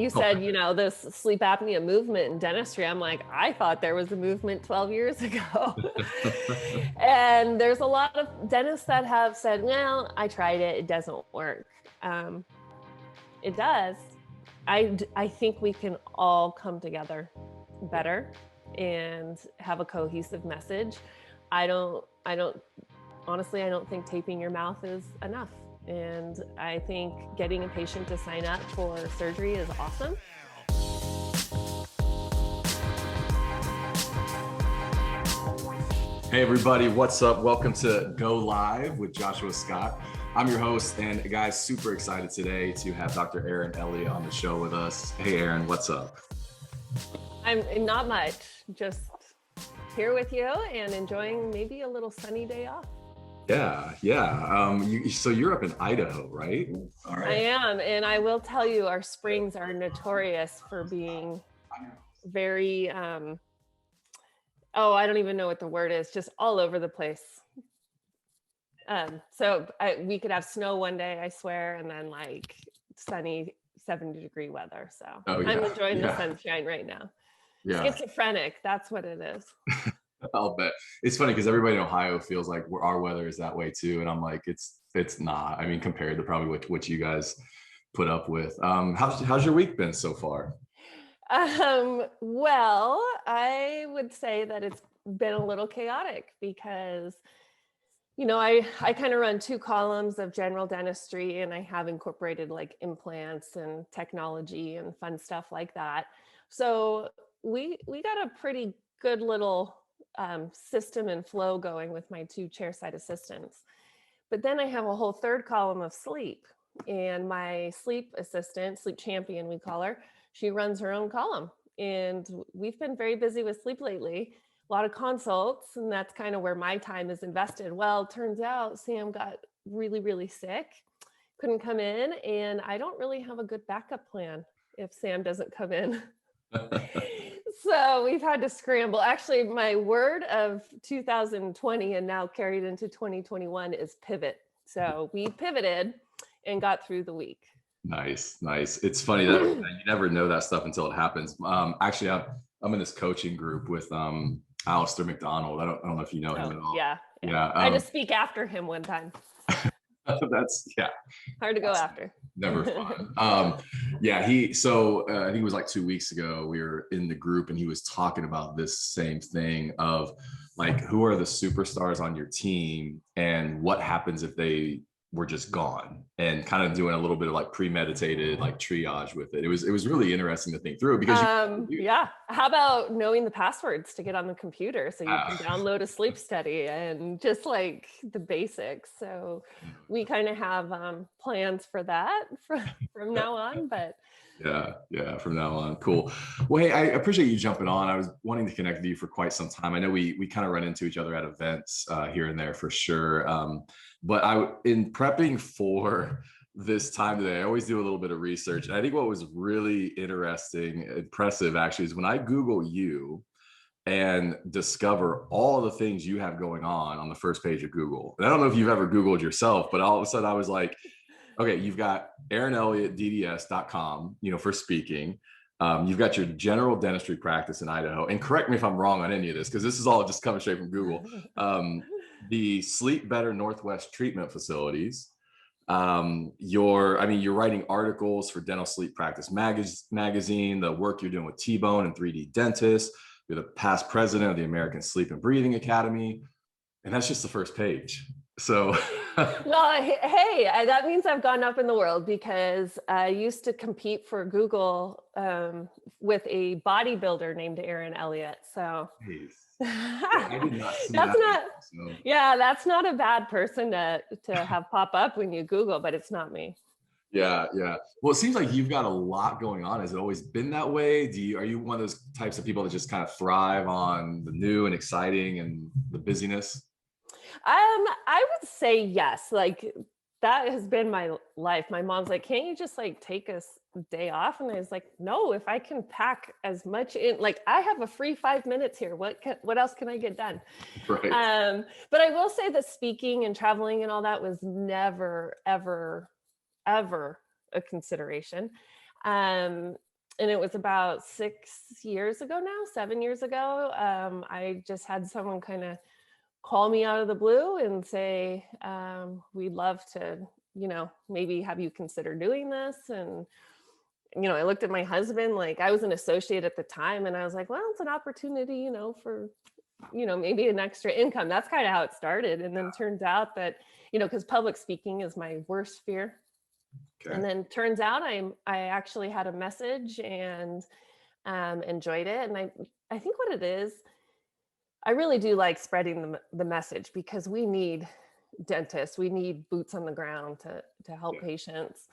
You said, this sleep apnea movement in dentistry. I'm like, I thought there was a movement 12 years ago. And there's a lot of dentists that have said, well, I tried it. It doesn't work. It does. I think we can all come together better and have a cohesive message. Honestly, I don't think taping your mouth is enough. And I think getting a patient to sign up for surgery is awesome. Hey everybody, what's up? Welcome to Go Live with Joshua Scott. I'm your host, and guys, super excited today to have Dr. Erin Elliott on the show with us. Hey Erin, what's up? I'm not much, just here with you and enjoying maybe a little sunny day off. Yeah. So you're up in Idaho, right? All right. I am, and I will tell you, our springs are notorious for being very, I don't even know what the word is, just all over the place. We could have snow one day, I swear, and then like sunny 70-degree weather. So I'm enjoying the sunshine right now. Yeah. Schizophrenic, that's what it is. I'll bet. It's funny because everybody in Ohio feels like our weather is that way too. And I'm like, it's not. I mean, compared to probably what you guys put up with. How's your week been so far? Well, I would say that it's been a little chaotic because, I kind of run two columns of general dentistry, and I have incorporated like implants and technology and fun stuff like that. So we got a pretty good little system and flow going with my two chairside assistants. But then I have a whole third column of sleep, and my sleep assistant, sleep champion, we call her, she runs her own column. And we've been very busy with sleep lately, a lot of consults, and that's kind of where my time is invested. Well, it turns out Sam got really, really sick, couldn't come in, and I don't really have a good backup plan if Sam doesn't come in. So we've had to scramble. Actually, my word of 2020 and now carried into 2021 is pivot. So we pivoted and got through the week. Nice. It's funny that you never know that stuff until it happens. Actually, I'm in this coaching group with Alistair McDonald. I don't know if you know him at all. Yeah. I just speak after him one time. That's hard to go after. Never fun. I think it was like 2 weeks ago, we were in the group and he was talking about this same thing of like, who are the superstars on your team and what happens if they were just gone, and kind of doing a little bit of like premeditated like triage with it. It was really interesting to think through because how about knowing the passwords to get on the computer so you can download a sleep study and just like the basics. So we kind of have plans for that from now on, but from now on. Cool. Well, hey, I appreciate you jumping on. I was wanting to connect with you for quite some time. I know we kind of run into each other at events here and there for sure. But in prepping for this time today, I always do a little bit of research. And I think what was really interesting, impressive actually, is when I Google you and discover all the things you have going on the first page of Google. And I don't know if you've ever Googled yourself, but all of a sudden I was like, okay, you've got Erin Elliott DDS.com, for speaking. You've got your general dentistry practice in Idaho. And correct me if I'm wrong on any of this, because this is all just coming straight from Google. The Sleep Better Northwest treatment facilities. You're writing articles for Dental Sleep Practice magazine, the work you're doing with T-Bone and 3D Dentists. You're the past president of the American Sleep and Breathing Academy. And that's just the first page. So, well, hey, that means I've gone up in the world because I used to compete for Google with a bodybuilder named Erin Elliott. So I did not see that's not a bad person to have pop up when you Google, but it's not me. Yeah. Well, it seems like you've got a lot going on. Has it always been that way? Are you one of those types of people that just kind of thrive on the new and exciting and the busyness? I would say yes. Like that has been my life. My mom's like, can't you just like take a day off? And I was like, no, if I can pack as much in, like I have a free 5 minutes here. What else can I get done? Right. But I will say that speaking and traveling and all that was never, ever, ever a consideration. And it was about 6 years ago now, 7 years ago. I just had someone kind of call me out of the blue and say, we'd love to, maybe have you consider doing this. And, I looked at my husband, like I was an associate at the time, and I was like, well, it's an opportunity, for, maybe an extra income. That's kind of how it started. And then turns out that, because public speaking is my worst fear. Okay. And then turns out I actually had a message and enjoyed it. And I think what it is, I really do like spreading the message, because we need dentists, we need boots on the ground to help patients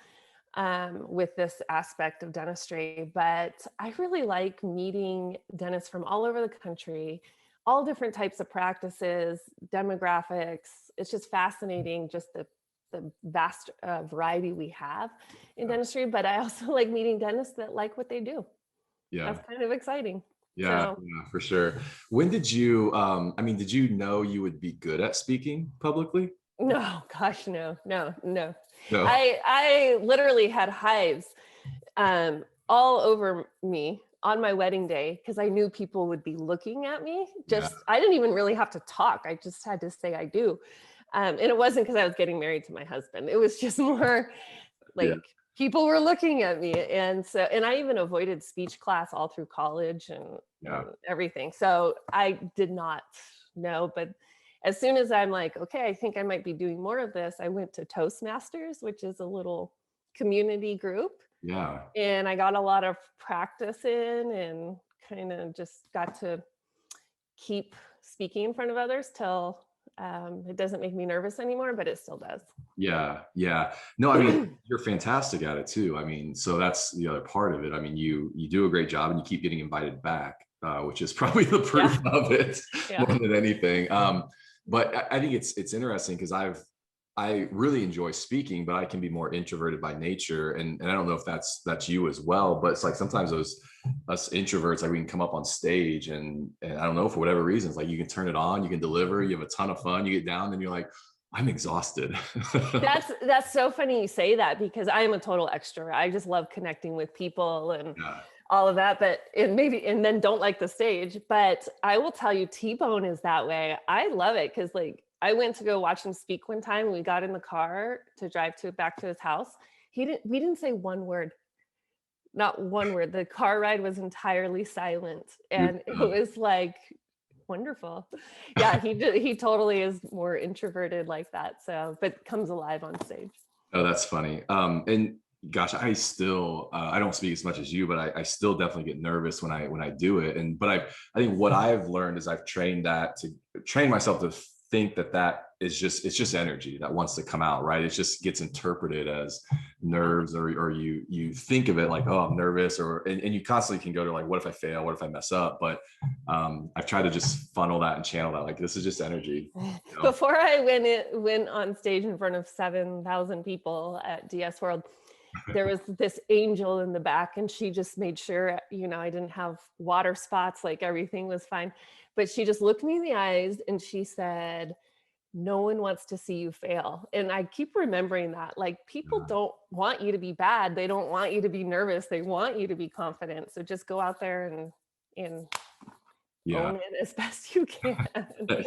with this aspect of dentistry. But I really like meeting dentists from all over the country, all different types of practices, demographics. It's just fascinating, just the vast variety we have in dentistry. But I also like meeting dentists that like what they do. Yeah. That's kind of exciting. Yeah, for sure. When did you, did you know you would be good at speaking publicly? No, gosh, no. No. I literally had hives all over me on my wedding day, because I knew people would be looking at me. I didn't even really have to talk. I just had to say I do. And it wasn't because I was getting married to my husband. It was just more like people were looking at me. And I even avoided speech class all through college and everything. So I did not know. But as soon as I'm like, okay, I think I might be doing more of this, I went to Toastmasters, which is a little community group. Yeah. And I got a lot of practice in, and kind of just got to keep speaking in front of others till it doesn't make me nervous anymore, but it still does. Yeah. No, you're fantastic at it too. So that's the other part of it. You do a great job, and you keep getting invited back, which is probably the proof of it more than anything. But I think it's interesting, because I really enjoy speaking, but I can be more introverted by nature. And I don't know if that's you as well, but it's like sometimes us introverts, like we can come up on stage and I don't know, for whatever reasons, like you can turn it on, you can deliver, you have a ton of fun, you get down, and you're like, I'm exhausted. That's so funny you say that, because I am a total extrovert. I just love connecting with people and all of that, and then don't like the stage. But I will tell you, T-Bone is that way. I love it, because like I went to go watch him speak one time. We got in the car to drive back to his house. We didn't say one word, not one word. The car ride was entirely silent, and it was like wonderful. Yeah, he totally is more introverted like that. So, but comes alive on stage. Oh, that's funny. And gosh, I still I don't speak as much as you, but I still definitely get nervous when I do it. But I think what I've learned is I've trained myself to think that is just energy that wants to come out, right? It just gets interpreted as nerves, or you think of it like, oh, I'm nervous, and you constantly can go to like, what if I fail? What if I mess up? But I've tried to just funnel that and channel that, like, this is just energy. Before I went on stage in front of 7,000 people at DS World, there was this angel in the back, and she just made sure, I didn't have water spots, like everything was fine. But she just looked me in the eyes and she said, no one wants to see you fail. And I keep remembering that, like, people don't want you to be bad. They don't want you to be nervous. They want you to be confident. So just go out there and own it as best you can.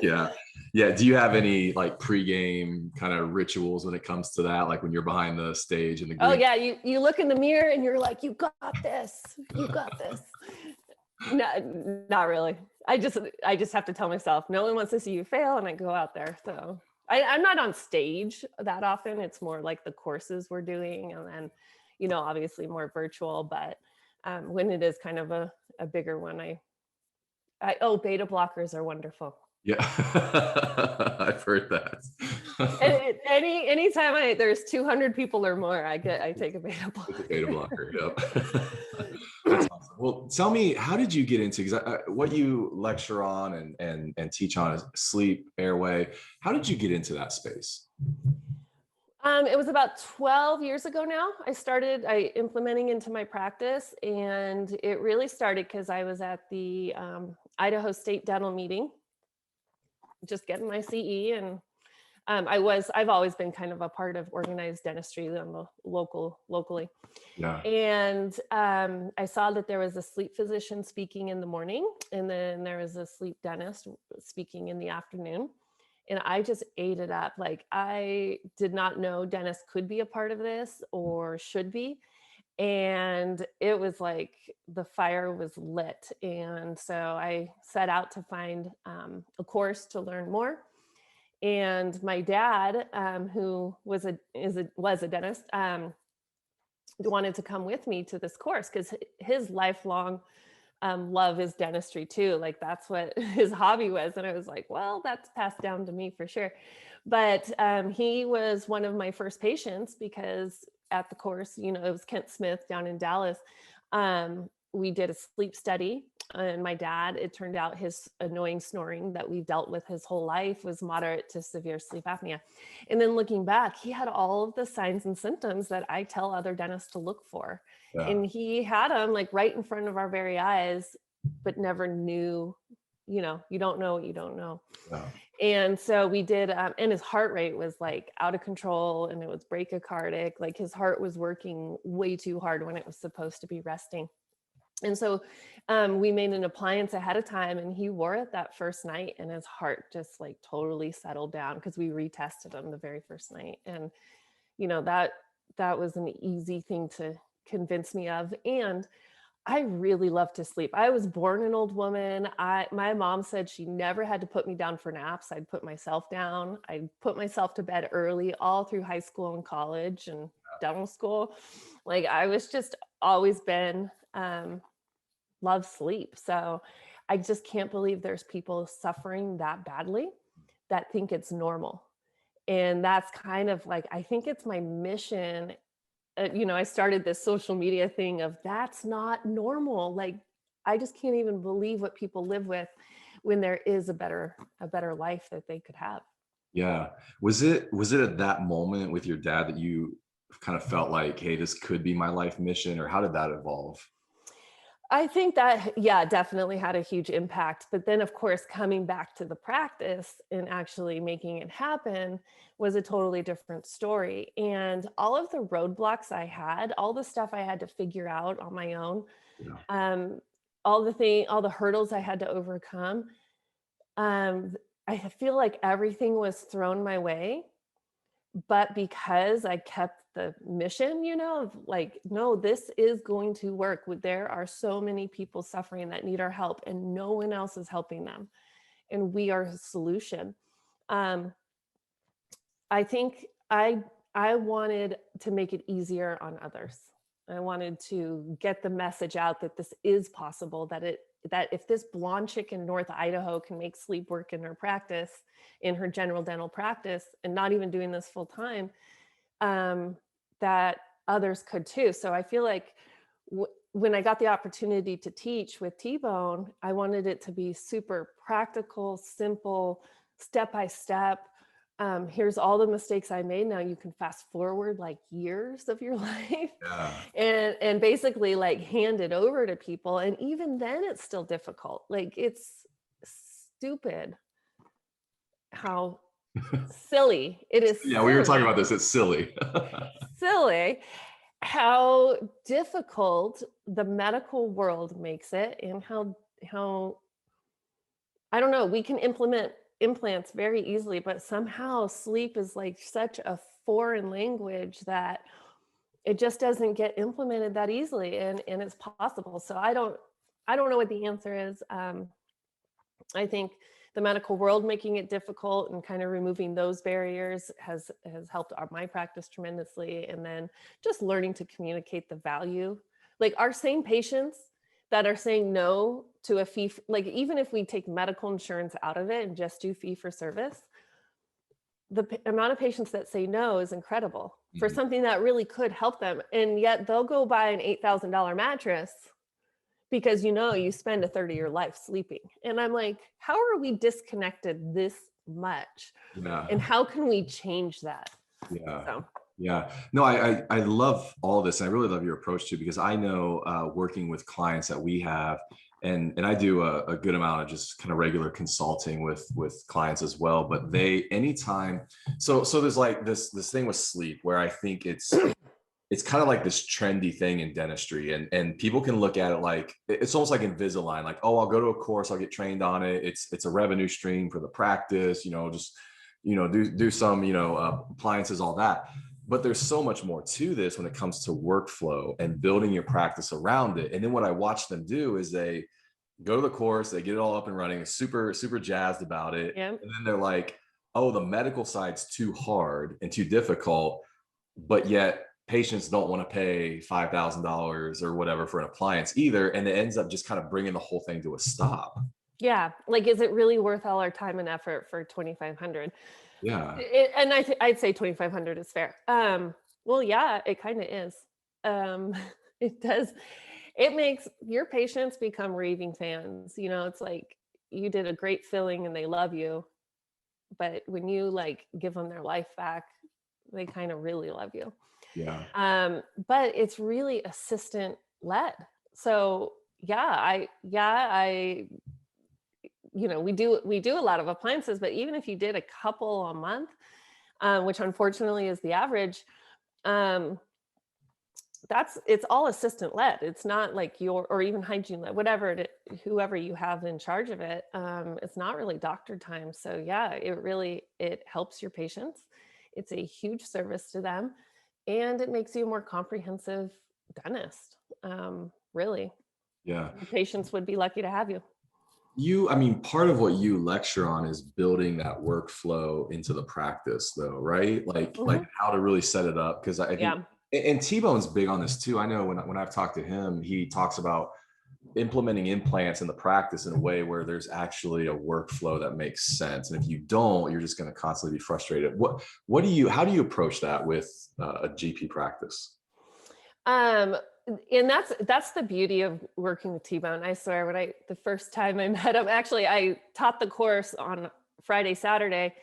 Yeah. Do you have any like pregame kind of rituals when it comes to that? Like when you're behind the stage and the green? Oh yeah. You look in the mirror and you're like, you got this. You got this. No, not really. I just have to tell myself, no one wants to see you fail, and I go out there. So I'm not on stage that often. It's more like the courses we're doing, and then, obviously more virtual. But when it is kind of a bigger one, beta blockers are wonderful. Yeah, I've heard that. And anytime there's 200 people or more, I take a beta blocker. Beta blocker. Yep. That's awesome. Well, tell me, how did you get into, because what you lecture on and teach on is sleep, airway. How did you get into that space? It was about 12 years ago now. I started implementing into my practice, and it really started because I was at the Idaho State dental meeting, just getting my CE, and I've always been kind of a part of organized dentistry on the locally. Yeah. And I saw that there was a sleep physician speaking in the morning, and then there was a sleep dentist speaking in the afternoon. And I just ate it up. Like, I did not know dentists could be a part of this or should be. And it was like the fire was lit. And so I set out to find a course to learn more. And my dad, who was a dentist, wanted to come with me to this course because his lifelong love is dentistry too. Like, that's what his hobby was. And I was like, well, that's passed down to me for sure. But he was one of my first patients because at the course, it was Kent Smith down in Dallas. We did a sleep study, and my dad, it turned out his annoying snoring that we've dealt with his whole life was moderate to severe sleep apnea. And then looking back, he had all of the signs and symptoms that I tell other dentists to look for. Yeah. And he had them like right in front of our very eyes, but never knew, you don't know what you don't know. Yeah. And so we did, and his heart rate was like out of control, and it was bradycardic. Like, his heart was working way too hard when it was supposed to be resting. And so we made an appliance ahead of time, and he wore it that first night, and his heart just like totally settled down because we retested him the very first night. And, that was an easy thing to convince me of. And I really love to sleep. I was born an old woman. My mom said she never had to put me down for naps. I'd put myself down. I'd put myself to bed early all through high school and college and dental school. Like, I was just always been, love sleep. So I just can't believe there's people suffering that badly that think it's normal. And that's kind of like, I think it's my mission. I started this social media thing of that's not normal. Like, I just can't even believe what people live with when there is a better life that they could have. Yeah. Was it at that moment with your dad that you kind of felt like, hey, this could be my life mission, or how did that evolve? I think that, yeah, definitely had a huge impact. But then, of course, coming back to the practice and actually making it happen was a totally different story. And all of the roadblocks I had, all the stuff I had to figure out on my own, Yeah. all the hurdles I had to overcome, I feel like everything was thrown my way. But because I kept the mission, of like, no, this is going to work. There are so many people suffering that need our help, and no one else is helping them. And we are a solution. I think I wanted to make it easier on others. I wanted to get the message out that this is possible, that if this blonde chick in North Idaho can make sleep work in her practice, in her general dental practice, and not even doing this full time, that others could too. So I feel like when I got the opportunity to teach with T-Bone, I wanted it to be super practical, simple, step by step. Here's all the mistakes I made. Now you can fast forward like years of your life. Yeah. and basically like hand it over to people. And even then it's still difficult. Like, it's stupid how silly it is. Yeah, we were talking about this. It's silly. Silly how difficult the medical world makes it, and how I don't know, we can implement implants very easily, but somehow sleep is like such a foreign language that it just doesn't get implemented that easily, and it's possible. So I don't know what the answer is. I think the medical world making it difficult and kind of removing those barriers has helped my practice tremendously. And then just learning to communicate the value. Like, our same patients that are saying no to a fee, like, even if we take medical insurance out of it and just do fee for service, the amount of patients that say no is incredible for something that really could help them. And yet they'll go buy an $8,000 mattress because you spend a third of your life sleeping. And I'm like, how are we disconnected this much? Yeah. And how can we change that? Yeah. So. Yeah, no, I love all this. I really love your approach too, because I know working with clients that we have, and I do a good amount of just kind of regular consulting with clients as well. But they anytime, so there's like this thing with sleep where I think it's kind of like this trendy thing in dentistry, and people can look at it like it's almost like Invisalign, like, oh, I'll go to a course, I'll get trained on it. It's a revenue stream for the practice, just do some appliances, all that. But there's so much more to this when it comes to workflow and building your practice around it. And then what I watch them do is they go to the course, they get it all up and running, super super jazzed about it, Yeah. and then they're like, oh, the medical side's too hard and too difficult, but yet patients don't want to pay $5,000 or whatever for an appliance either, and it ends up just kind of bringing the whole thing to a stop. Yeah. Like, is it really worth all our time and effort for 2,500? Yeah, And I'd say 2,500 is fair. Well, yeah, it kind of is. Um, it does. It makes your patients become raving fans. It's like you did a great filling and they love you, but when you like give them their life back, they kind of really love you. yeah, But it's really assistant led. So I we do a lot of appliances, but even if you did a couple a month, which unfortunately is the average, um, it's all assistant led. It's not like or even hygiene led, whoever you have in charge of it. It's not really doctor time. So yeah, it helps your patients. It's a huge service to them, and it makes you a more comprehensive dentist. Really, yeah. your patients would be lucky to have you. I mean, part of what you lecture on is building that workflow into the practice, though, right? Like Mhm. how to really set it up. Because I think, Yeah. and T-Bone's big on this too. I know when I've talked to him, he talks about implementing implants in the practice in a way where there's actually a workflow that makes sense. And if you don't, you're just going to constantly be frustrated. How do you approach that with a GP practice? Um, and that's the beauty of working with T-Bone. I swear, the first time I met him, actually, I taught the course on Friday, Saturday,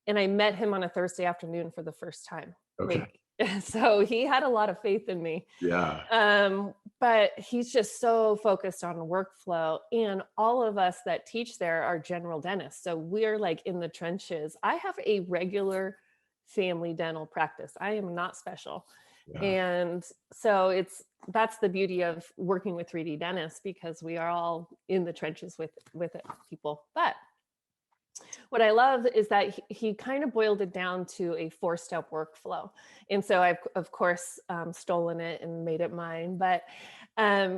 and I met him on a Thursday afternoon for the first time. Okay. Like, so he had a lot of faith in me. Yeah. But he's just so focused on workflow, and all of us that teach there are general dentists. So we're like in the trenches. I have a regular family dental practice. I am not special. Yeah. And so that's the beauty of working with 3D dentists, because we are all in the trenches with it, people. But what I love is that he kind of boiled it down to a 4-step workflow. And so I've, of course, stolen it and made it mine. But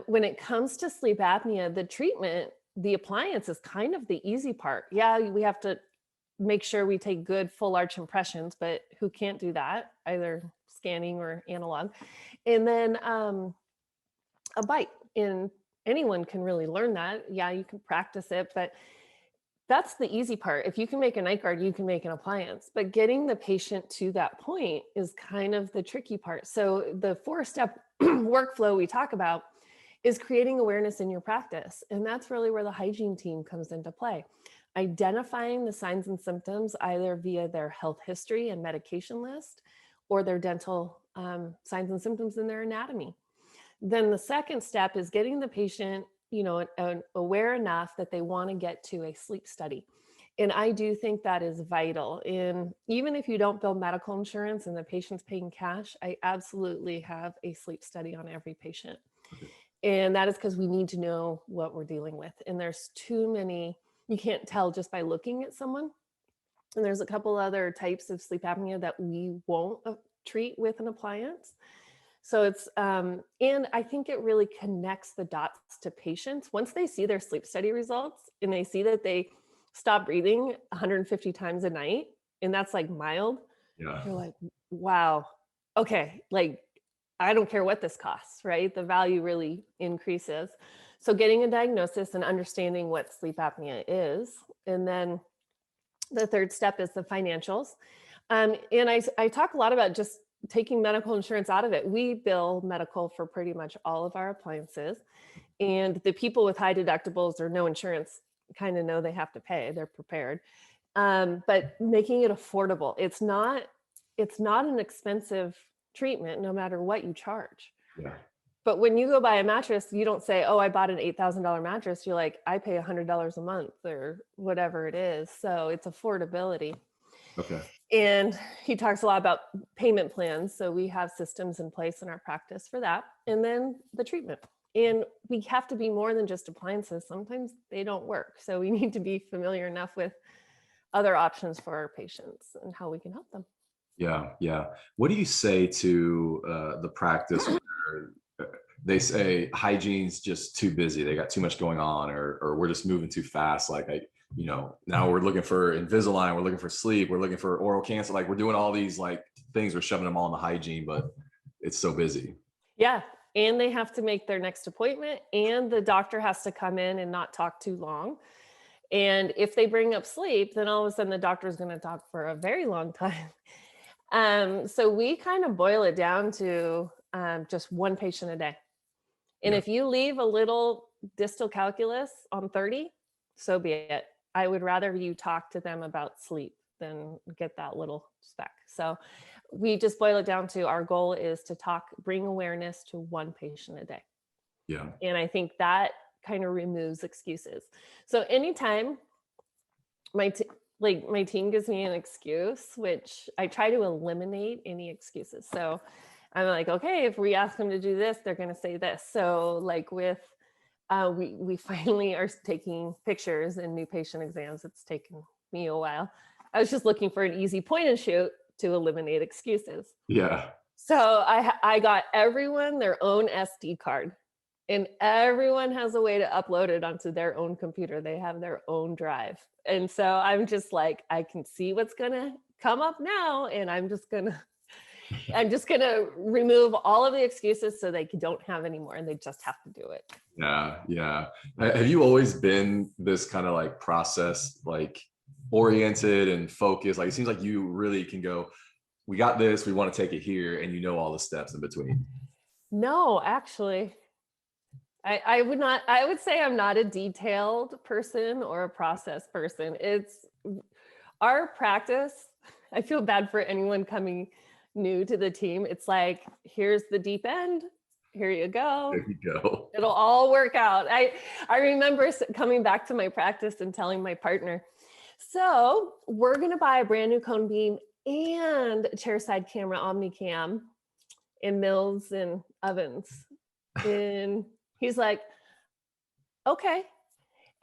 when it comes to sleep apnea, the treatment, the appliance is kind of the easy part. Yeah, we have to make sure we take good full arch impressions, but who can't do that, either scanning or analog? And then a bite. And anyone can really learn that. Yeah, you can practice it, but that's the easy part. If you can make a night guard, you can make an appliance. But getting the patient to that point is kind of the tricky part. So the 4-step workflow we talk about is creating awareness in your practice. And that's really where the hygiene team comes into play. Identifying the signs and symptoms either via their health history and medication list, or their dental signs and symptoms in their anatomy. Then the second step is getting the patient, aware enough that they want to get to a sleep study. And I do think that is vital. And even if you don't bill medical insurance and the patient's paying cash, I absolutely have a sleep study on every patient. And that is because we need to know what we're dealing with. And there's too many, you can't tell just by looking at someone. And there's a couple other types of sleep apnea that we won't treat with an appliance. So and I think it really connects the dots to patients. Once they see their sleep study results and they see that they stop breathing 150 times a night, and that's like mild, Yeah. they're like, wow, okay, like I don't care what this costs, right? The value really increases. So getting a diagnosis and understanding what sleep apnea is. And then the third step is the financials. And I talk a lot about just taking medical insurance out of it. We bill medical for pretty much all of our appliances. And the people with high deductibles or no insurance kind of know they have to pay, they're prepared. But making it affordable. It's not it's not an expensive treatment no matter what you charge. Yeah. But when you go buy a mattress, you don't say, oh, I bought an $8,000 mattress. You're like, I pay $100 a month or whatever it is. So it's affordability. Okay. And he talks a lot about payment plans. So we have systems in place in our practice for that. And then the treatment. And we have to be more than just appliances. Sometimes they don't work. So we need to be familiar enough with other options for our patients and how we can help them. Yeah. Yeah. What do you say to the practice where they say hygiene's just too busy, they got too much going on, or we're just moving too fast? Like, now we're looking for Invisalign, we're looking for sleep, we're looking for oral cancer. Like, we're doing all these like things, we're shoving them all in the hygiene, but it's so busy. Yeah. And they have to make their next appointment, and the doctor has to come in and not talk too long. And if they bring up sleep, then all of a sudden the doctor is going to talk for a very long time. So we kind of boil it down to just one patient a day. And Yeah. if you leave a little distal calculus on 30, so be it. I would rather you talk to them about sleep than get that little speck. So we just boil it down to, our goal is to bring awareness to one patient a day. Yeah. And I think that kind of removes excuses. So anytime my team gives me an excuse, which I try to eliminate any excuses. So I'm like, okay, if we ask them to do this, they're going to say this. So like with, we finally are taking pictures in new patient exams. It's taken me a while. I was just looking for an easy point and shoot to eliminate excuses. Yeah. So I got everyone their own SD card, and everyone has a way to upload it onto their own computer. They have their own drive. And so I'm just like, I can see what's going to come up now. And I'm just going to remove all of the excuses so they don't have any more, and they just have to do it. Yeah. Yeah. Have you always been this kind of like process, like oriented and focused? Like, it seems like you really can go, we got this, we want to take it here, and all the steps in between. No, actually, I would say I'm not a detailed person or a process person. It's our practice. I feel bad for anyone coming new to the team. It's like, here's the deep end. Here you go. There you go. It'll all work out. I remember coming back to my practice and telling my partner, so we're going to buy a brand new cone beam and chairside camera omnicam in Mills and Ovens. And he's like, okay.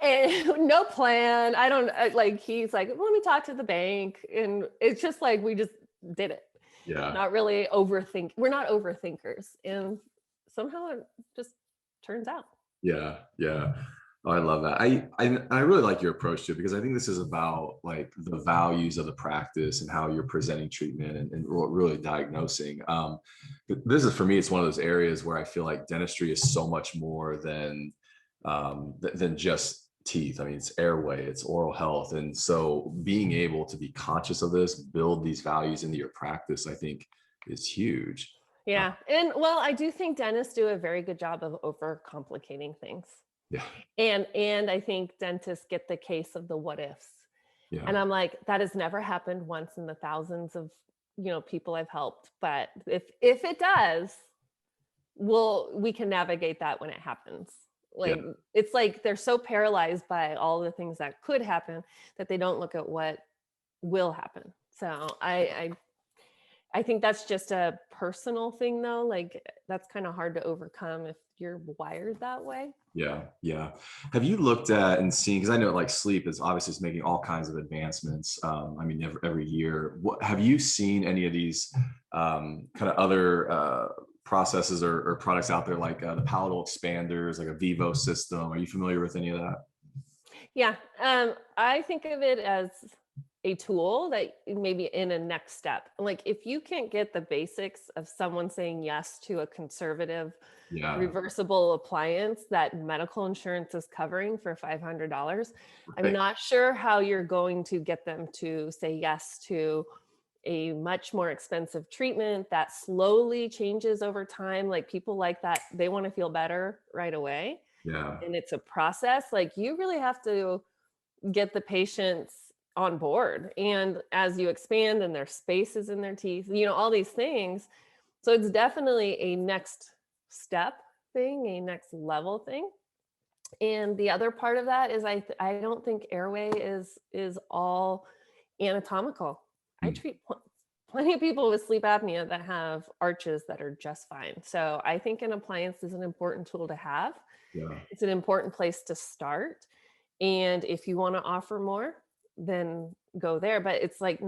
And no plan. I don't like, he's like, let me talk to the bank. And it's just like, we just did it. Yeah. Not really overthink. We're not overthinkers. And somehow it just turns out. Yeah. Yeah. Oh, I love that. I really like your approach to it, because I think this is about like the values of the practice and how you're presenting treatment and really diagnosing. This is, for me, it's one of those areas where I feel like dentistry is so much more than just teeth. I mean, it's airway, it's oral health. And so being able to be conscious of this, build these values into your practice, I think is huge. Yeah. And well, I do think dentists do a very good job of overcomplicating things. Yeah. And I think dentists get the case of the what ifs. Yeah. And I'm like, that has never happened once in the thousands of, people I've helped. But if it does, we can navigate that when it happens. Like, Yeah. It's like they're so paralyzed by all the things that could happen that they don't look at what will happen. So I think that's just a personal thing, though. Like, that's kind of hard to overcome if you're wired that way. Yeah. Yeah. Have you looked at and seen, because I know like sleep is obviously just making all kinds of advancements. I mean, every year. Have you seen any of these kind of other processes or products out there, like the palatal expanders, like a Vivo system? Are you familiar with any of that? Yeah. I think of it as a tool that maybe in a next step. Like, if you can't get the basics of someone saying yes to a conservative reversible appliance that medical insurance is covering for $500, I'm not sure how you're going to get them to say yes to a much more expensive treatment that slowly changes over time. Like, people like that, they want to feel better right away. Yeah. And it's a process. Like, you really have to get the patients on board. And as you expand and there's spaces in their teeth, all these things. So it's definitely a next step thing, a next level thing. And the other part of that is I don't think airway is all anatomical. I Mm. treat plenty of people with sleep apnea that have arches that are just fine. So I think an appliance is an important tool to have. Yeah. It's an important place to start. And if you want to offer more, then go there. But it's like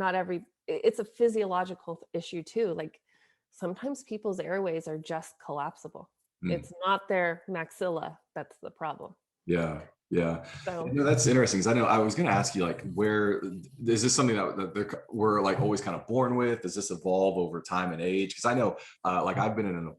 it's a physiological issue too. Like sometimes people's airways are just collapsible. Mm. It's not their maxilla that's the problem. Yeah. Yeah. So That's interesting, because I know I was going to ask you, like, where is this something that we're like always kind of born with? Does this evolve over time and age? Because I know, like, I've been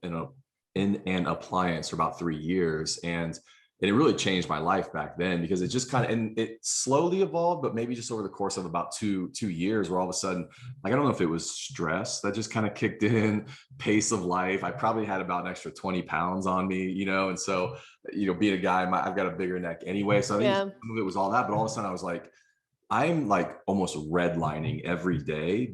in an appliance for about 3 years, and it really changed my life back then, because it just kind of, and it slowly evolved, but maybe just over the course of about two years, where all of a sudden, like, I don't know if it was stress that just kind of kicked in, pace of life. I probably had about an extra 20 pounds on me, and so, being a guy, I've got a bigger neck anyway. So I think yeah. some of it was all that, but all of a sudden I was like, I'm like almost redlining every day,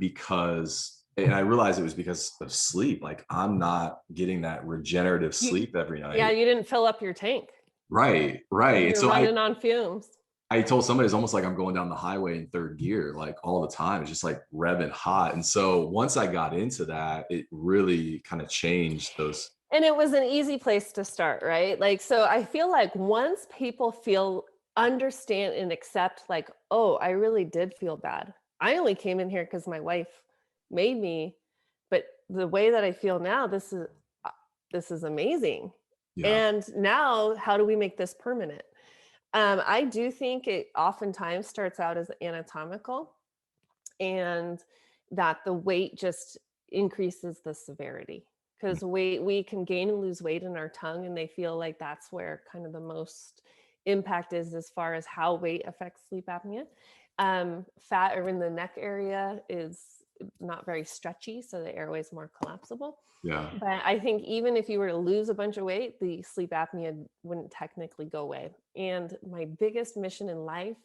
and I realized it was because of sleep. Like, I'm not getting that regenerative sleep every night. Yeah, you didn't fill up your tank. Right. And You're so running on fumes. I told somebody, it's almost like I'm going down the highway in third gear, like all the time. It's just like revving hot. And so once I got into that, it really kind of changed those. And it was an easy place to start, right? Like, so I feel like once people understand and accept, like, oh, I really did feel bad. I only came in here because my wife made me, but the way that I feel now, this is amazing. Yeah. And now, how do we make this permanent? I do think it oftentimes starts out as anatomical, and that the weight just increases the severity, because we can gain and lose weight in our tongue, and they feel like that's where kind of the most impact is as far as how weight affects sleep apnea. Fat or in the neck area is not very stretchy, so the airway is more collapsible. Yeah. But I think even if you were to lose a bunch of weight, the sleep apnea wouldn't technically go away. And my biggest mission in life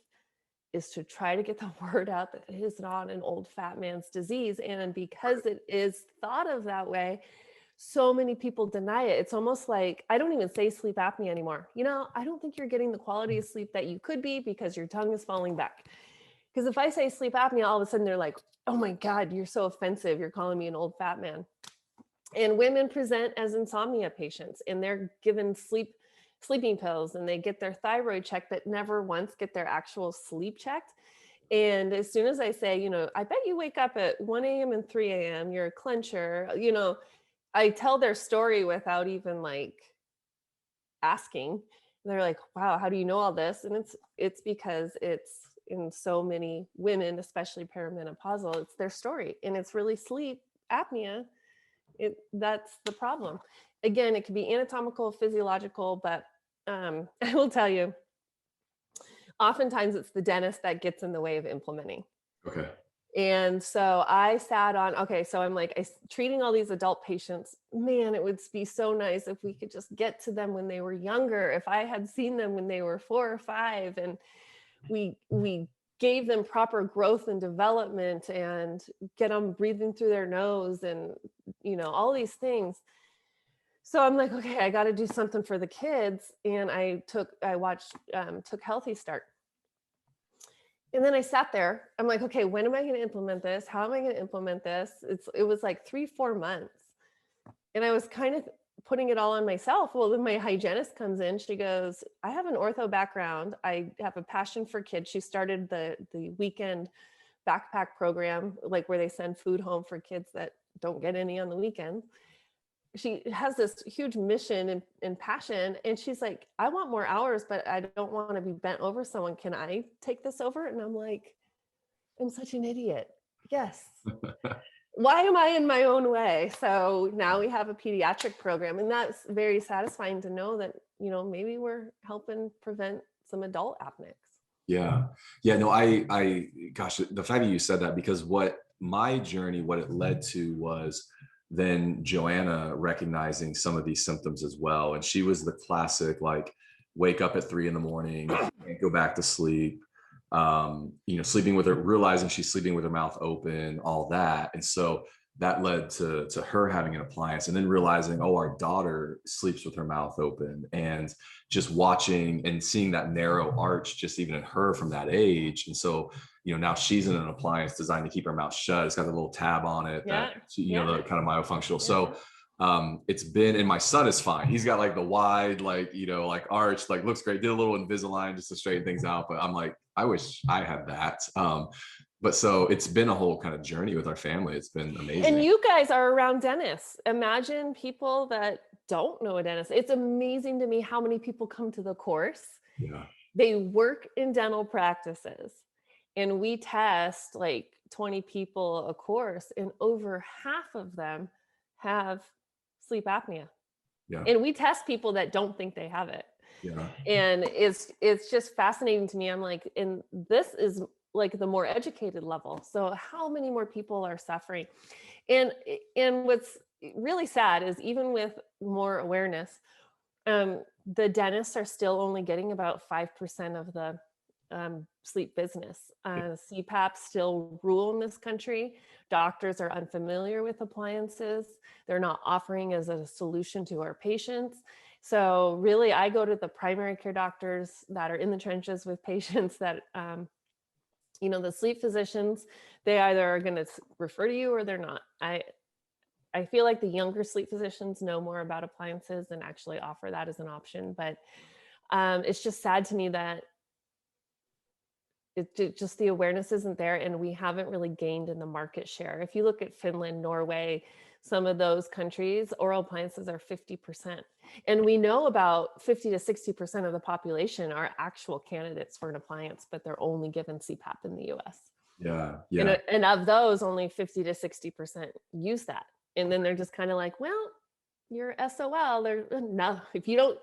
is to try to get the word out that it is not an old fat man's disease. And because it is thought of that way, so many people deny it. It's almost like, I don't even say sleep apnea anymore. I don't think you're getting the quality of sleep that you could be because your tongue is falling back. Because if I say sleep apnea, all of a sudden they're like, oh my God, you're so offensive. You're calling me an old fat man. And women present as insomnia patients, and they're given sleeping pills, and they get their thyroid checked, but never once get their actual sleep checked. And as soon as I say, I bet you wake up at 1 a.m. and 3 a.m., you're a clencher, I tell their story without even like asking. And they're like, wow, how do you know all this? And it's because it's in so many women, especially perimenopausal, it's their story, and it's really sleep apnea. That's the problem. Again, it could be anatomical, physiological, but I will tell you, oftentimes it's the dentist that gets in the way of implementing. Okay. And so I sat on, so I'm like, treating all these adult patients, man, it would be so nice if we could just get to them when they were younger. If I had seen them when they were 4 or 5, and we gave them proper growth and development, and get them breathing through their nose, and all these things. So I'm like, okay, I got to do something for the kids. And took Healthy Start. And then I sat there. I'm like, okay, when am I going to implement this? How am I going to implement this? It was like 3-4 months. And I was kind of putting it all on myself. Well, then my hygienist comes in. She goes, I have an ortho background. I have a passion for kids. She started the weekend backpack program, like where they send food home for kids that don't get any on the weekend. She has this huge mission and passion. And she's like, I want more hours, but I don't want to be bent over someone. Can I take this over? And I'm like, I'm such an idiot. Yes. Why am I in my own way? So now we have a pediatric program, and that's very satisfying to know that, maybe we're helping prevent some adult apneics. Yeah. No, gosh, the fact that you said that, because what it led to was then Joanna recognizing some of these symptoms as well. And she was the classic, like, wake up at 3 a.m, can't go back to sleep. sleeping with her, realizing she's sleeping with her mouth open, all that. And so that led to her having an appliance, and then realizing, oh, our daughter sleeps with her mouth open, and just watching and seeing that narrow arch just even in her from that age. And so, now she's in an appliance designed to keep her mouth shut. It's got a little tab on it that, the kind of myofunctional. So it's been, and my son is fine. He's got like the wide, like arch, like looks great. Did a little Invisalign just to straighten things out. But I'm like, I wish I had that. But so it's been a whole kind of journey with our family. It's been amazing. And you guys are around dentists. Imagine people that don't know a dentist. It's amazing to me how many people come to the course. Yeah. They work in dental practices, and we test like 20 people a course, and over half of them have sleep apnea. Yeah. And we test people that don't think they have it. Yeah. And it's just fascinating to me. I'm like, and this is like the more educated level. So how many more people are suffering? And what's really sad is even with more awareness, the dentists are still only getting about 5% of the sleep business. CPAP still rule in this country. Doctors are unfamiliar with appliances. They're not offering as a solution to our patients. So really, I go to the primary care doctors that are in the trenches with patients that, the sleep physicians, they either are going to refer to you or they're not. I feel like the younger sleep physicians know more about appliances and actually offer that as an option. But it's just sad to me that just the awareness isn't there, and we haven't really gained in the market share. If you look at Finland, Norway, some of those countries, oral appliances are 50%. And we know about 50 to 60% of the population are actual candidates for an appliance, but they're only given CPAP in the US. Yeah. Yeah. And of those, only 50 to 60% use that. And then they're just kind of like, well, you're SOL. No, if you don't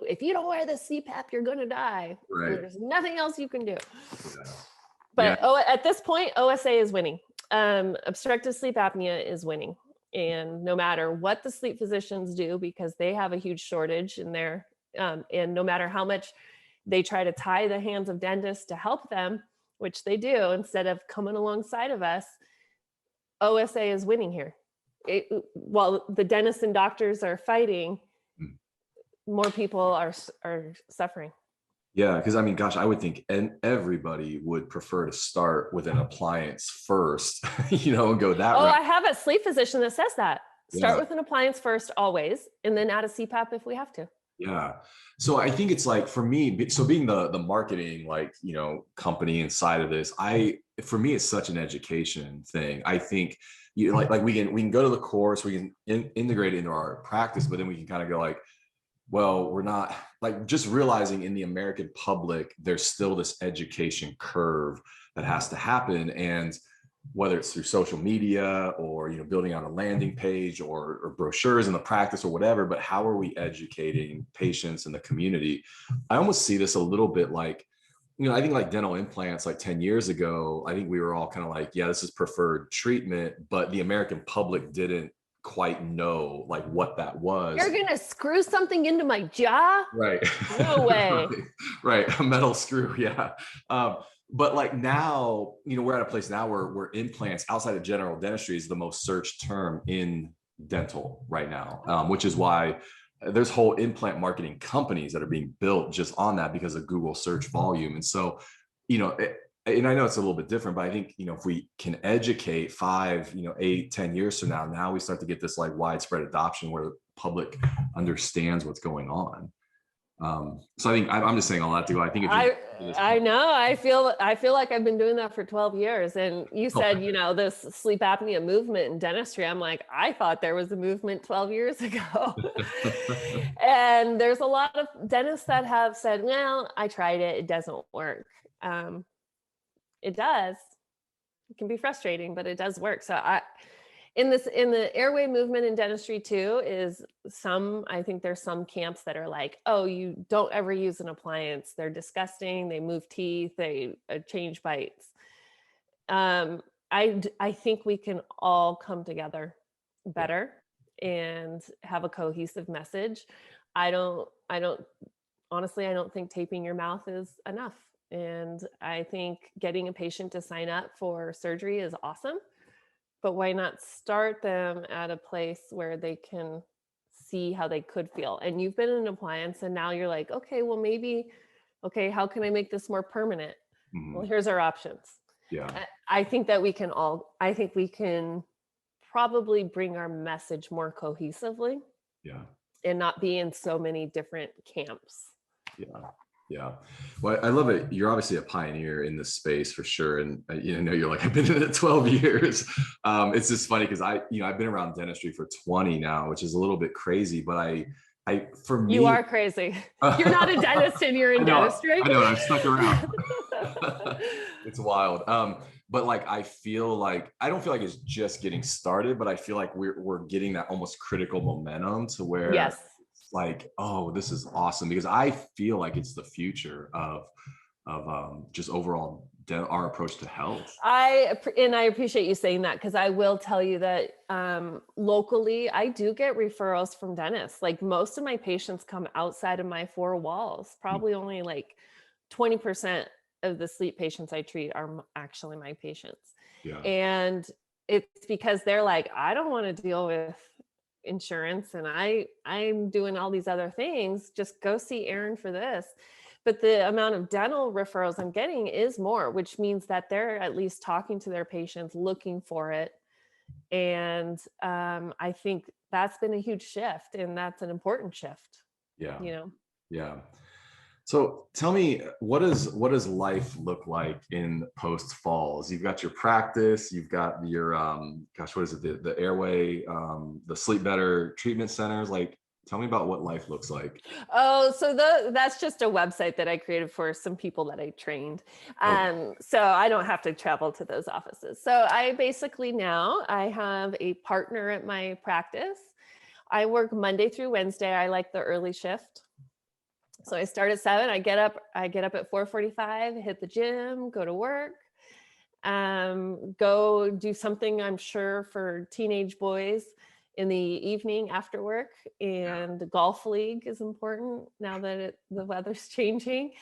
wear the CPAP, you're going to die. Right. There's nothing else you can do. Yeah. But at this point, OSA is winning. Obstructive sleep apnea is winning. And no matter what the sleep physicians do, because they have a huge shortage in there, and no matter how much they try to tie the hands of dentists to help them, which they do, instead of coming alongside of us, OSA is winning here. While the dentists and doctors are fighting, more people are suffering. Yeah, because I mean, gosh, I would think everybody would prefer to start with an appliance first, and go that route. I have a sleep physician that says that. Start with an appliance first, always, and then add a CPAP if we have to. Yeah. So I think it's like, for me, so being the marketing, company inside of this, for me, it's such an education thing. I think like we can go to the course, we can integrate it into our practice, but then we can kind of go like, well, we're not, like, just realizing in the American public, there's still this education curve that has to happen. And whether it's through social media or, building out a landing page or brochures in the practice or whatever, but how are we educating patients in the community? I almost see this a little bit like, I think like dental implants, like 10 years ago, I think we were all kind of like, yeah, this is preferred treatment, but the American public didn't quite know like what that was. You're gonna screw something into my jaw? Right. No way. Right. A metal screw. Yeah. But like now, we're at a place now where implants outside of general dentistry is the most searched term in dental right now, which is why there's whole implant marketing companies that are being built just on that because of Google search volume. And so, and I know it's a little bit different, but I think, if we can educate 5, 8, 10 years from now we start to get this like widespread adoption where the public understands what's going on. So I think I'm just saying all that to go. I think if I know, I feel like I've been doing that for 12 years. And you said, this sleep apnea movement in dentistry. I'm like, I thought there was a movement 12 years ago. And there's a lot of dentists that have said, well, I tried it. It doesn't work. It does. It can be frustrating, but it does work. So in the airway movement in dentistry too, I think there's some camps that are like, oh, you don't ever use an appliance. They're disgusting. They move teeth. They change bites. I think we can all come together better and have a cohesive message. Honestly, I don't think taping your mouth is enough. And I think getting a patient to sign up for surgery is awesome, but why not start them at a place where they can see how they could feel? And you've been in an appliance and now you're like, okay, well, maybe, okay, how can I make this more permanent? Well, here's our options. Yeah. I think that I think we can probably bring our message more cohesively Yeah. and not be in so many different camps. Yeah. Yeah. Well, I love it. You're obviously a pioneer in this space for sure. And you're like, I've been in it 12 years. It's just funny because I've been around dentistry for 20 now, which is a little bit crazy, but for me, you are crazy. You're not a dentist and you're in dentistry. I know, I've stuck around. It's wild. But like, I don't feel like it's just getting started, but I feel like we're getting that almost critical momentum to where yes. Like, oh, this is awesome, because I feel like it's the future of just overall our approach to health. I appreciate you saying that, because I will tell you that locally I do get referrals from dentists. Like most of my patients come outside of my four walls. Probably only like 20% of the sleep patients I treat are actually my patients. Yeah. And it's because they're like, I don't want to deal with insurance and I'm doing all these other things. Just go see Erin for this. But the amount of dental referrals I'm getting is more, which means that they're at least talking to their patients, looking for it. And I think that's been a huge shift, and that's an important shift. Yeah. Yeah. So tell me, what does life look like in post falls? You've got your practice, you've got your what is it, the airway, the sleep better treatment centers. Like, tell me about what life looks like. Oh, so that's just a website that I created for some people that I trained. So I don't have to travel to those offices. So I basically now I have a partner at my practice. I work Monday through Wednesday. I like the early shift. So I start at 7. I get up at 4:45, hit the gym, go to work, go do something, I'm sure, for teenage boys in the evening after work. And the golf league is important now that the weather's changing.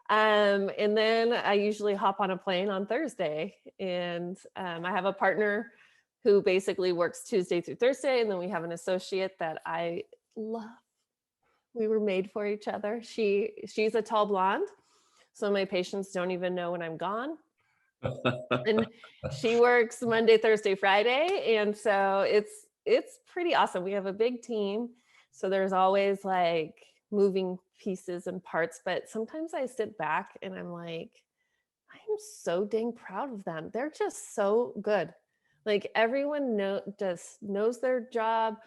And then I usually hop on a plane on Thursday. And I have a partner who basically works Tuesday through Thursday. And then we have an associate that I love. We were made for each other. She's a tall blonde, so my patients don't even know when I'm gone. And she works Monday, Thursday, Friday, and so it's pretty awesome. We have a big team, so there's always like moving pieces and parts, but sometimes I sit back and I'm like, I am so dang proud of them. They're just so good. Like everyone knows their job,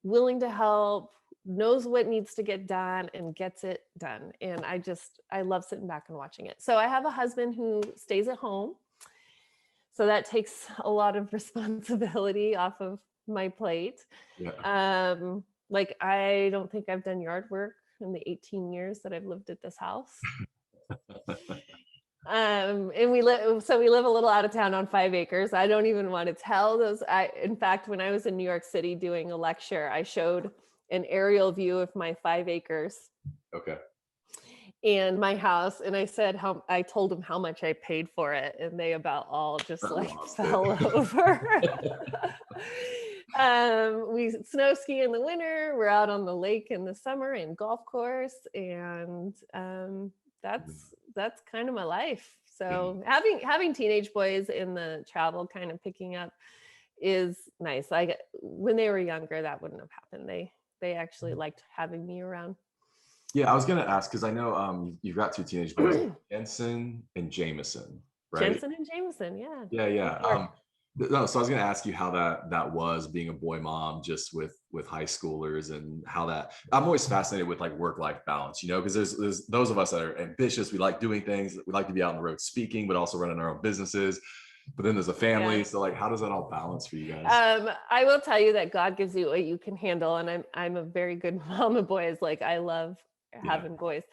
willing to help, knows what needs to get done and gets it done. And I love sitting back and watching it. So I have a husband who stays at home. So that takes a lot of responsibility off of my plate. Yeah. Like I don't think I've done yard work in the 18 years that I've lived at this house. And we live a little out of town on 5 acres. I don't even want to tell those. In fact, when I was in New York City doing a lecture, I showed an aerial view of my 5 acres. Okay. And my house, and I told them how much I paid for it, and they about all just fell over. We snow ski in the winter. We're out on the lake in the summer and golf course, and that's kind of my life. So having teenage boys in the travel kind of picking up is nice. Like when they were younger, that wouldn't have happened. They actually liked having me around. Yeah, I was gonna ask because I know you've got 2 teenage boys, Jensen and Jameson, right? Jensen and Jameson, yeah. Yeah. No, so I was gonna ask you how that was being a boy mom, just with high schoolers, and how that. I'm always fascinated with like work-life balance, because there's those of us that are ambitious. We like doing things. We like to be out on the road speaking, but also running our own businesses. But then there's a family. Yeah. So like, how does that all balance for you guys? I will tell you that God gives you what you can handle, and I'm a very good mom of boys. Like I love having boys.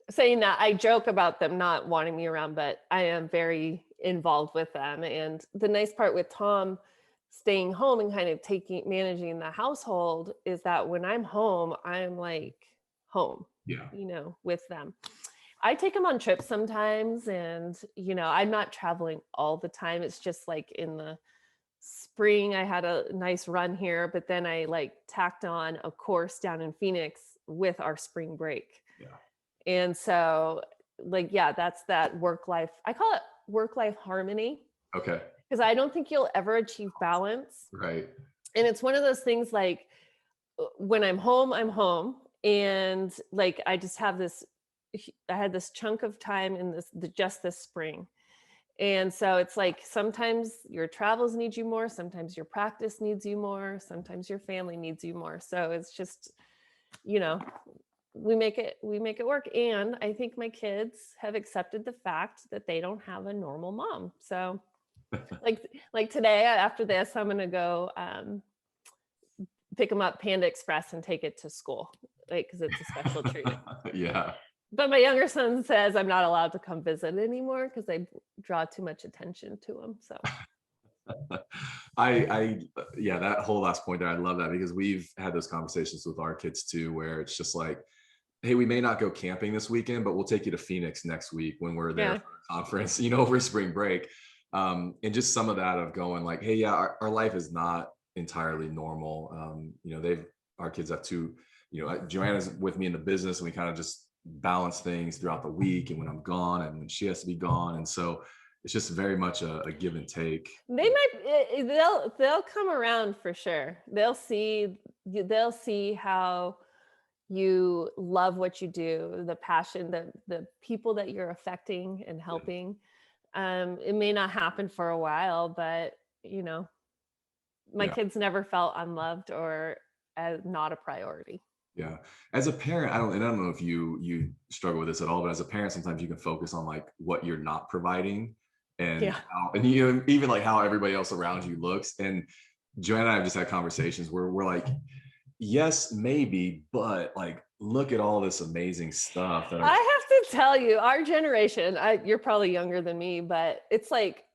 Saying that, I joke about them not wanting me around, but I am very involved with them. And the nice part with Tom staying home and kind of managing the household is that when I'm home, I'm like home, with them. I take them on trips sometimes, and I'm not traveling all the time. It's just like in the spring I had a nice run here, but then I like tacked on a course down in Phoenix with our spring break. Yeah. And so like, yeah, that's that work life. I call it work life harmony, Okay. because I don't think you'll ever achieve balance. Right. And it's one of those things like, when I'm home, I'm home. And like, I had this chunk of time in just this spring. And so it's like, sometimes your travels need you more, sometimes your practice needs you more, sometimes your family needs you more. So it's just, you know, we make it work. And I think my kids have accepted the fact that they don't have a normal mom. So like today after this, I'm going to go pick them up Panda Express and take it to school, like, because it's a special treat. Yeah. But my younger son says I'm not allowed to come visit anymore because I draw too much attention to him. So Yeah, that whole last point there, I love that, because we've had those conversations with our kids too, where it's just like, hey, we may not go camping this weekend, but we'll take you to Phoenix next week when we're there yeah, for a conference, over spring break. And just some of that of going like, hey, yeah, our life is not entirely normal. Our kids have two, Joanna's with me in the business, and we kind of just balance things throughout the week and when I'm gone and when she has to be gone. And so it's just very much a give and take. they'll come around for sure. They'll see how you love what you do, the passion, the people that you're affecting and helping. It may not happen for a while, but my Yeah. kids never felt unloved or as not a priority. Yeah. As a parent, I don't know if you struggle with this at all, but as a parent, sometimes you can focus on like what you're not providing, and Yeah. even like how everybody else around you looks. And Joanna and I have just had conversations where we're like, yes, maybe, but like, look at all this amazing stuff that I have to tell you, our generation, you're probably younger than me, but it's like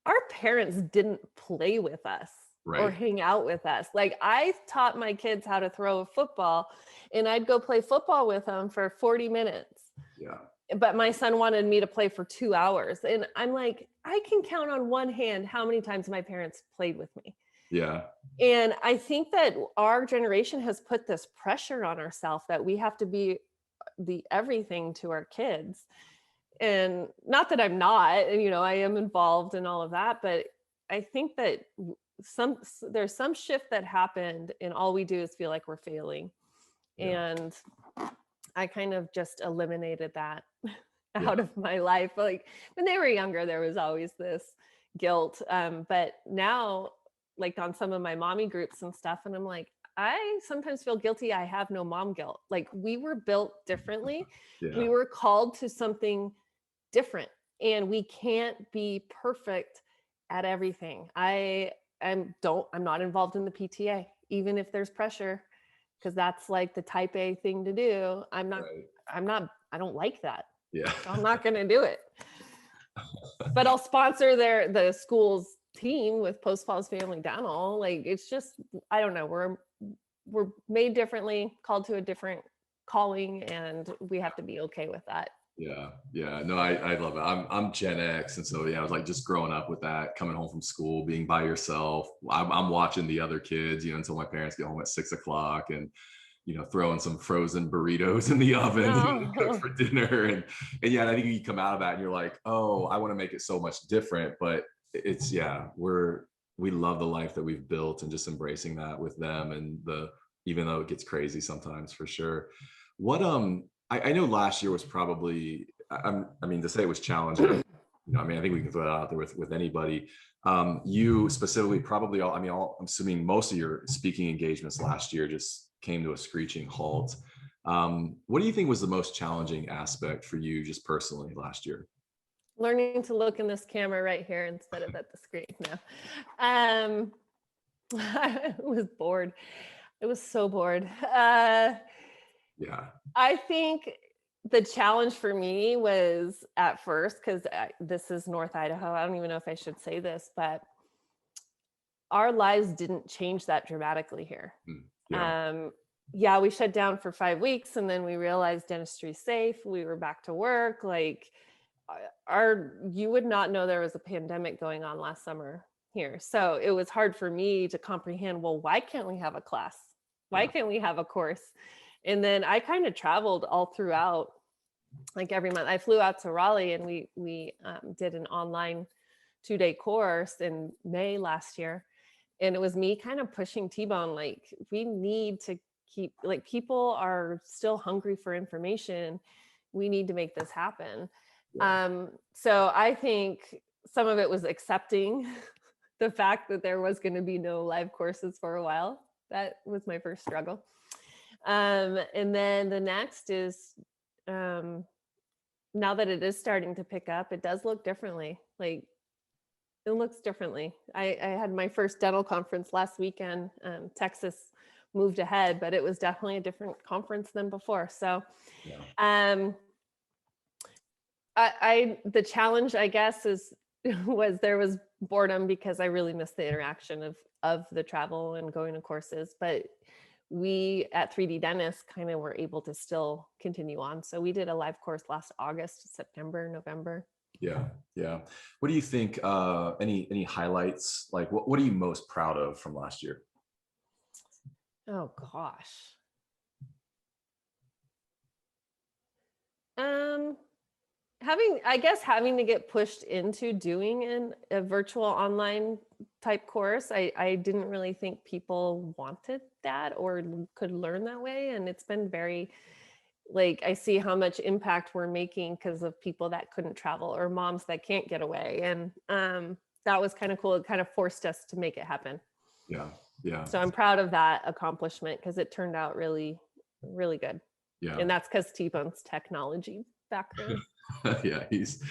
our parents didn't play with us or right. hang out with us. Like, I taught my kids how to throw a football, and I'd go play football with them for 40 minutes. Yeah. But my son wanted me to play for 2 hours. And I'm like, I can count on one hand how many times my parents played with me. Yeah. And I think that our generation has put this pressure on ourselves that we have to be the everything to our kids. And not that I'm not, I am involved in all of that, but I think that there's some shift that happened, and all we do is feel like we're failing. Yeah. And I kind of just eliminated that Yeah. out of my life. Like, when they were younger, there was always this guilt. But now, like on some of my mommy groups and stuff, and I'm like, I sometimes feel guilty. I have no mom guilt. Like, we were built differently. Yeah. We were called to something different, and we can't be perfect at everything. I'm not involved in the PTA, even if there's pressure, because that's like the type A thing to do. Right. I don't like that. Yeah. So I'm not going to do it. But I'll sponsor the school's team with Post Falls Family Dental. Like, it's just, I don't know. We're made differently, called to a different calling, and we have to be okay with that. Yeah. Yeah. No, I love it. I'm Gen X. And so, yeah, I was like just growing up with that, coming home from school, being by yourself. I'm watching the other kids, until my parents get home at 6 o'clock, and, throwing some frozen burritos in the oven and cook for dinner. And yeah, I think you come out of that and you're like, oh, I want to make it so much different. But it's, yeah, we love the life that we've built, and just embracing that with them. And even though it gets crazy sometimes, for sure. What, I know last year was probably, I mean, to say it was challenging, I think we can throw that out there with anybody. You specifically, probably I'm assuming most of your speaking engagements last year just came to a screeching halt. What do you think was the most challenging aspect for you just personally last year? Learning to look in this camera right here instead of at the screen. No. I was bored. I was so bored. Yeah. I think the challenge for me was at first, because this is North Idaho. I don't even know if I should say this, but our lives didn't change that dramatically here. Yeah. yeah, we shut down for 5 weeks, and then we realized dentistry's safe. We were back to work. Like you would not know there was a pandemic going on last summer here. So it was hard for me to comprehend, well, why can't we have a class? Why Yeah. can't we have a course? And then I kind of traveled all throughout, like every month. I flew out to Raleigh, and we did an online 2-day course in May last year. And it was me kind of pushing T-Bone, like, we need to keep, like, people are still hungry for information. We need to make this happen. Yeah. So I think some of it was accepting the fact that there was going to be no live courses for a while. That was my first struggle. And then the next is, now that it is starting to pick up, it does look differently. Like, it looks differently. I had my first dental conference last weekend. Texas moved ahead, but it was definitely a different conference than before. So, Yeah. the challenge, I guess, there was boredom, because I really missed the interaction of the travel and going to courses. But we at 3D Dentist kind of were able to still continue on. So we did a live course last August, September, November. Yeah. Yeah. What do you think? Any highlights? Like, what are you most proud of from last year? Oh gosh. Having to get pushed into doing a virtual online type course. I didn't really think people wanted that or could learn that way. And it's been very, like, I see how much impact we're making because of people that couldn't travel or moms that can't get away. And that was kind of cool. It kind of forced us to make it happen. Yeah. Yeah. So I'm proud of that accomplishment, because it turned out really, really good. Yeah. And that's because T-Bone's technology background. Yeah, he's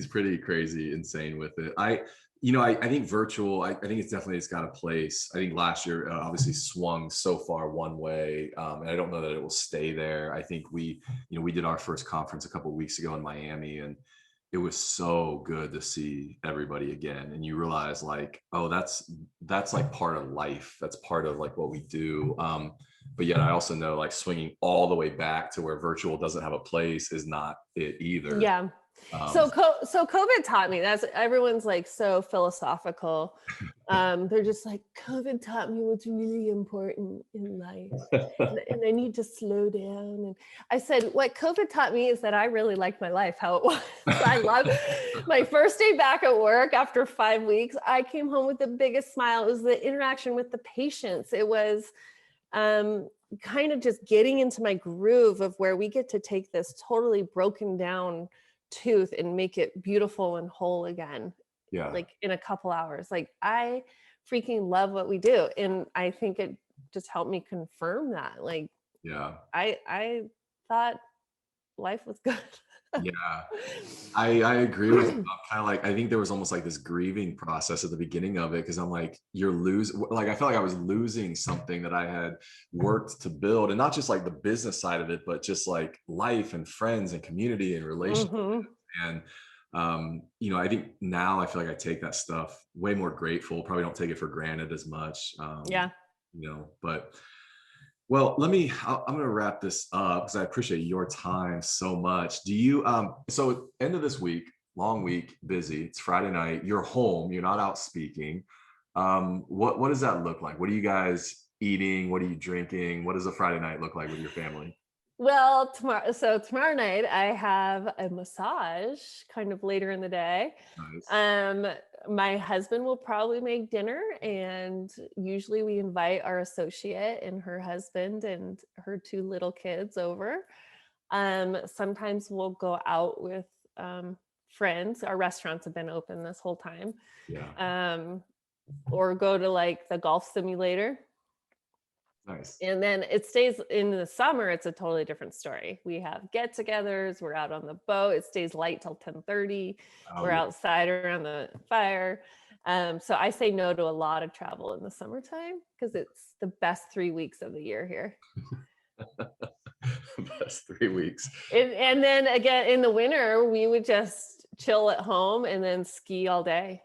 pretty crazy, insane with it. I think virtual, I think it's got a place. I think last year obviously swung so far one way, and I don't know that it will stay there. I think we did our first conference a couple of weeks ago in Miami, and it was so good to see everybody again. And you realize, like, oh, that's like part of life. That's part of like what we do. But yet I also know, like, swinging all the way back to where virtual doesn't have a place is not it either. Yeah. So COVID taught me, that's, everyone's like so philosophical. They're just like, COVID taught me what's really important in life, and I need to slow down. And I said, what COVID taught me is that I really liked my life how it was. I love my first day back at work after 5 weeks. I came home with the biggest smile. It was the interaction with the patients. It was kind of just getting into my groove of where we get to take this totally broken down tooth and make it beautiful and whole again. Yeah. Like in a couple hours. Like, I freaking love what we do. And I think it just helped me confirm that. Like, Yeah. I thought life was good. Yeah. I agree with you. I'm kind of like, I think there was almost like this grieving process at the beginning of it, because I'm like, I felt like I was losing something that I had worked to build, and not just like the business side of it, but just like life and friends and community and relationships. And I think now I feel like I take that stuff way more grateful, probably don't take it for granted as much. Yeah. But well, I'm going to wrap this up because I appreciate your time so much. Do you, so end of this week, long week, busy, it's Friday night, you're home, you're not out speaking. What does that look like? What are you guys eating? What are you drinking? What does a Friday night look like with your family? Well, tomorrow night I have a massage kind of later in the day. Nice. My husband will probably make dinner, and usually we invite our associate and her husband and her 2 little kids over. Sometimes we'll go out with friends. Our restaurants have been open this whole time. Yeah. Or go to like the golf simulator. Nice. And then it stays in the summer. It's a totally different story. We have get-togethers. We're out on the boat. It stays light till 10:30. We're outside around the fire. So I say no to a lot of travel in the summertime, because it's the best 3 weeks of the year here. Best 3 weeks. And then again, in the winter, we would just chill at home and then ski all day.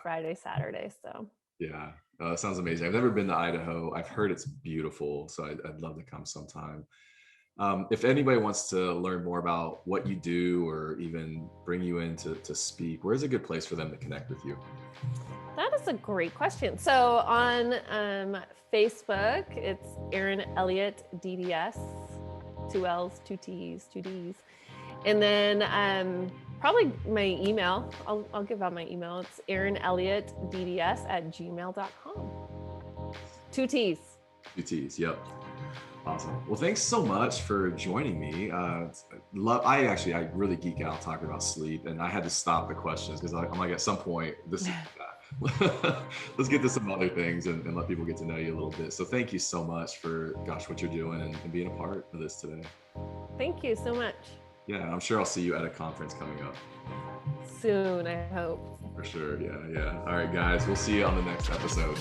Friday, Saturday. So yeah. Sounds amazing. I've never been to Idaho. I've heard it's beautiful, so I'd love to come sometime. If anybody wants to learn more about what you do or even bring you in to speak, where's a good place for them to connect with you? That is a great question. So on Facebook, it's Erin Elliott DDS, 2 L's, 2 T's, 2 D's. And then probably my email, I'll give out my email. It's erinelliottdds@gmail.com. 2 T's. 2 T's, yep. Awesome. Well, thanks so much for joining me. I really geek out talking about sleep, and I had to stop the questions because I'm like, at some point, let's get to some other things and let people get to know you a little bit. So thank you so much for, what you're doing and being a part of this today. Thank you so much. Yeah, I'm sure I'll see you at a conference coming up. Soon, I hope. For sure. Yeah. All right, guys, we'll see you on the next episode.